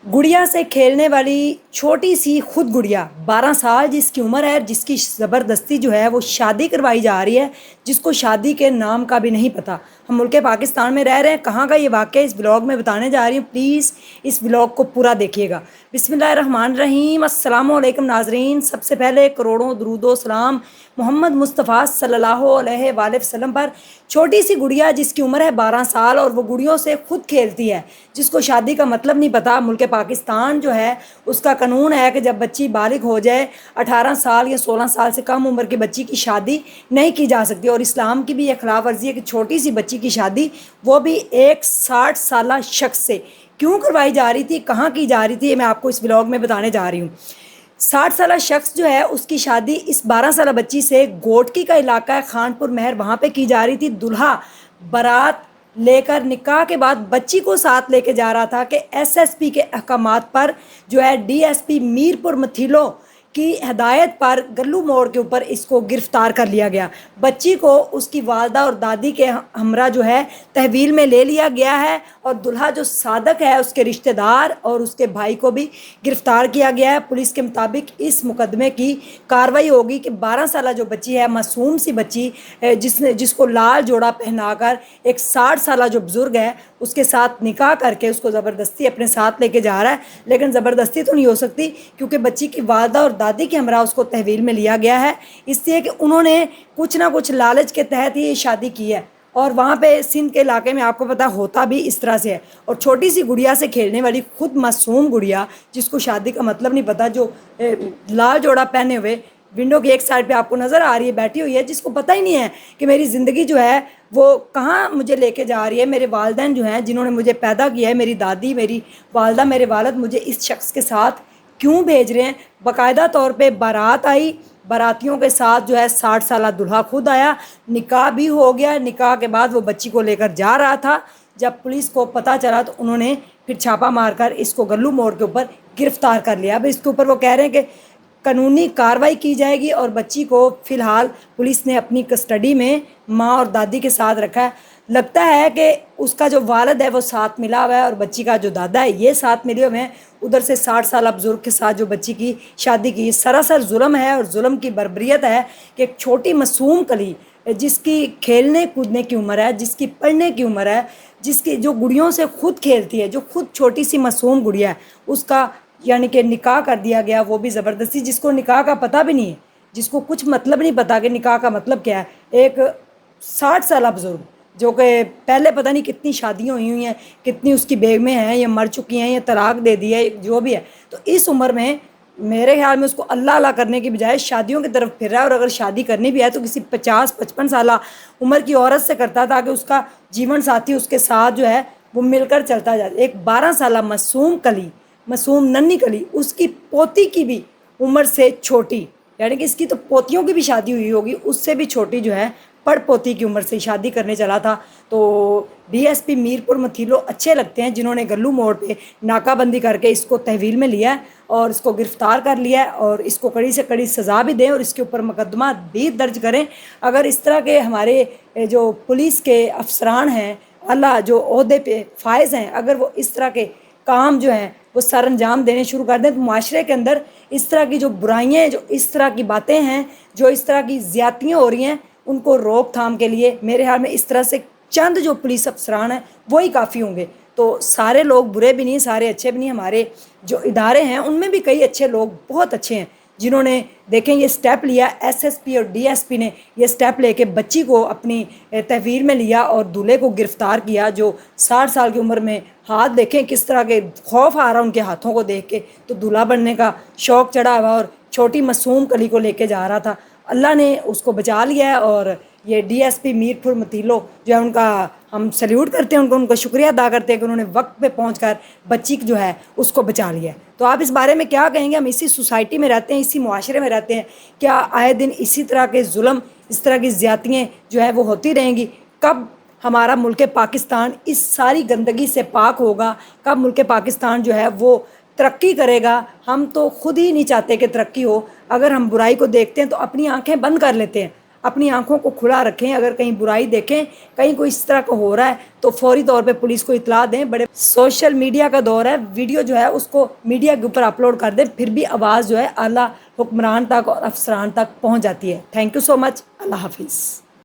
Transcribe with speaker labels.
Speaker 1: गुड़िया से खेलने वाली छोटी सी खुद गुड़िया 12 साल जिसकी उम्र है, जिसकी ज़बरदस्ती जो है वो शादी करवाई जा रही है, जिसको शादी के नाम का भी नहीं पता। हम मुल्क पाकिस्तान में रह रहे हैं, कहाँ का ये वाक़या इस ब्लॉग में बताने जा रही हूँ। प्लीज़ इस ब्लॉग को पूरा देखिएगा। बिस्मिल्लाहिर्रहमानिर्रहीम। अस्सलाम वालेकुम नाज़रीन। सबसे पहले करोड़ों दरूदो सलाम मोहम्मद मुस्तफ़ा सल्लल्लाहु अलैहि वसल्लम पर। छोटी सी गुड़िया जिसकी उम्र है 12 साल और वो गुड़ियों से खुद खेलती है, जिसको शादी का मतलब नहीं पता। मुल्क पाकिस्तान जो है उसका कानून है कि जब बच्ची बालिग हो जाए 18 साल या 16 साल से कम उम्र की बच्ची की शादी नहीं की जा सकती। और इस्लाम की भी ये खिलाफ वर्जी है कि छोटी सी बच्ची की शादी, वो भी एक 60 साल शख्स से क्यों करवाई जा रही थी, कहाँ की जा रही थी, मैं आपको इस ब्लॉग में बताने जा रही हूँ। 60 साल शख्स जो है उसकी शादी इस 12 साल बच्ची से गोटकी का इलाका है खानपुर महर, वहाँ पे की जा रही थी। दुल्हा बारात लेकर निकाह के बाद बच्ची को साथ लेके जा रहा था कि एसएसपी के अहकामात पर जो है डीएसपी मीरपुर मथीलो की हदायत पर गल्लू मोड़ के ऊपर इसको गिरफ्तार कर लिया गया। बच्ची को उसकी वालदा और दादी के हमरा जो है तहवील में ले लिया गया है और दुल्हा जो सादक है उसके रिश्तेदार और उसके भाई को भी गिरफ्तार किया गया है। पुलिस के मुताबिक इस मुकदमे की कार्रवाई होगी कि 12 साल जो बच्ची है, मासूम सी बच्ची, जिसको लाल जोड़ा पहनाकर एक 60 साल जो बुज़ुर्ग है उसके साथ निकाह करके उसको ज़बरदस्ती अपने साथ लेके जा रहा है। लेकिन ज़बरदस्ती तो नहीं हो सकती क्योंकि बच्ची की वालदा और दादी के हमरा उसको तहवील में लिया गया है, इसलिए कि उन्होंने कुछ ना कुछ लालच के तहत ही ये शादी की है। और वहाँ पे सिंध के इलाके में आपको पता होता भी इस तरह से है। और छोटी सी गुड़िया से खेलने वाली खुद मासूम गुड़िया जिसको शादी का मतलब नहीं पता, जो लाल जोड़ा पहने हुए विंडो की एक साइड पे आपको नज़र आ रही है बैठी हुई है, जिसको पता ही नहीं है कि मेरी ज़िंदगी जो है वो कहाँ मुझे लेके जा रही है। मेरे वालिदैन जो हैं जिन्होंने मुझे पैदा किया है, मेरी दादी, मेरी वालदा, मेरे वालिद, मुझे इस शख्स के साथ क्यों भेज रहे हैं। बाकायदा तौर पे बारात आई, बारातियों के साथ जो है 60 साल दूल्हा खुद आया, निकाह भी हो गया। निकाह के बाद वो बच्ची को लेकर जा रहा था। जब पुलिस को पता चला तो उन्होंने फिर छापा मारकर इसको गल्लू मोड़ के ऊपर गिरफ्तार कर लिया। अब इसके ऊपर वो कह रहे हैं कि कानूनी कार्रवाई की जाएगी और बच्ची को फ़िलहाल पुलिस ने अपनी कस्टडी में माँ और दादी के साथ रखा है। लगता है कि उसका जो वालिद है वो साथ मिला हुआ है और बच्ची का जो दादा है ये साथ मिले हुए हैं। उधर से 60 साल बुजुर्ग के साथ जो बच्ची की शादी की, सरासर जुल्म है और जुल्म की बर्बरियत है कि एक छोटी मासूम कली जिसकी खेलने कूदने की उम्र है, जिसकी पढ़ने की उम्र है, जिसकी जो गुड़ियों से खुद खेलती है, जो खुद छोटी सी मासूम गुड़िया है, उसका यानी कि निकाह कर दिया गया, वो भी ज़बरदस्ती। जिसको निकाह का पता भी नहीं है, जिसको कुछ मतलब नहीं पता कि निकाह का मतलब क्या है। एक 60 साल बुजुर्ग जो कि पहले पता नहीं कितनी शादियाँ हुई हैं, कितनी उसकी बेगमें हैं, या मर चुकी हैं या तलाक दे दी है, जो भी है, तो इस उम्र में मेरे ख्याल में उसको अल्लाह अल्लाह करने की बजाय शादियों की तरफ फिर रहा है। और अगर शादी करनी भी है तो किसी 50-55 साल उम्र की औरत से करता, ताकि उसका जीवन साथी उसके साथ जो है वो मिलकर चलता जाए। एक 12 साल मासूम कली, मासूम नन्ही कली, उसकी पोती की भी उम्र से छोटी, यानी कि इसकी तो पोतियों की भी शादी हुई होगी, उससे भी छोटी जो है पड़ पोती की उम्र से शादी करने चला था। तो डीएसपी मीरपुर मथीलो अच्छे लगते हैं जिन्होंने गल्लू मोड़ पे नाकाबंदी करके इसको तहवील में लिया है और इसको गिरफ़्तार कर लिया है और इसको कड़ी से कड़ी सज़ा भी दें और इसके ऊपर मुकदमा भी दर्ज करें। अगर इस तरह के हमारे जो पुलिस के अफसरान हैं, अल्लाह जो ओहदे पे फायज़ हैं, अगर वो इस तरह के काम जो हैं वो सर अंजाम देने शुरू कर दें तो माशरे के अंदर इस तरह की जो बुराइयाँ हैं, जो इस तरह की बातें हैं, जो इस तरह की ज़्यादतियाँ हो रही हैं, उनको रोकथाम के लिए मेरे ख्याल में इस तरह से चंद जो पुलिस अफसरान हैं वही काफ़ी होंगे। तो सारे लोग बुरे भी नहीं, सारे अच्छे भी नहीं। हमारे जो इदारे हैं उनमें भी कई अच्छे लोग बहुत अच्छे हैं जिन्होंने देखें ये स्टेप लिया। एसएसपी और डीएसपी ने ये स्टेप लेके बच्ची को अपनी तहवील में लिया और दूल्हे को गिरफ़्तार किया जो 60 साल की उम्र में, हाथ देखें किस तरह के खौफ आ रहा उनके हाथों को देख के, तो दूल्हा बनने का शौक़ चढ़ा हुआ और छोटी मासूम कली को लेके जा रहा था। अल्लाह ने उसको बचा लिया है और ये डीएसपी मीरपुर मथीलो जो है उनका हम सल्यूट करते हैं, उनका शुक्रिया अदा करते हैं कि उन्होंने वक्त पे पहुंचकर बच्ची जो है उसको बचा लिया है। तो आप इस बारे में क्या कहेंगे? हम इसी सोसाइटी में रहते हैं, इसी मुआशरे में रहते हैं, क्या आए दिन इसी तरह के जुल्म, इस तरह की ज़्यादतियाँ जो है वो होती रहेंगी? कब हमारा मुल्क पाकिस्तान इस सारी गंदगी से पाक होगा? कब मुल्क पाकिस्तान जो है वो तरक्की करेगा? हम तो खुद ही नहीं चाहते कि तरक्की हो। अगर हम बुराई को देखते हैं तो अपनी आंखें बंद कर लेते हैं। اپنی آنکھوں کو کھلا رکھیں، اگر کہیں برائی دیکھیں، کہیں کوئی اس طرح کا ہو رہا ہے تو فوری طور پہ پولیس کو اطلاع دیں۔ بڑے سوشل میڈیا کا دور ہے، ویڈیو جو ہے اس کو میڈیا کے اوپر اپلوڈ کر دیں، پھر بھی آواز جو ہے اعلیٰ حکمران تک اور افسران تک پہنچ جاتی ہے۔ تھینک یو سو مچ، اللہ حافظ۔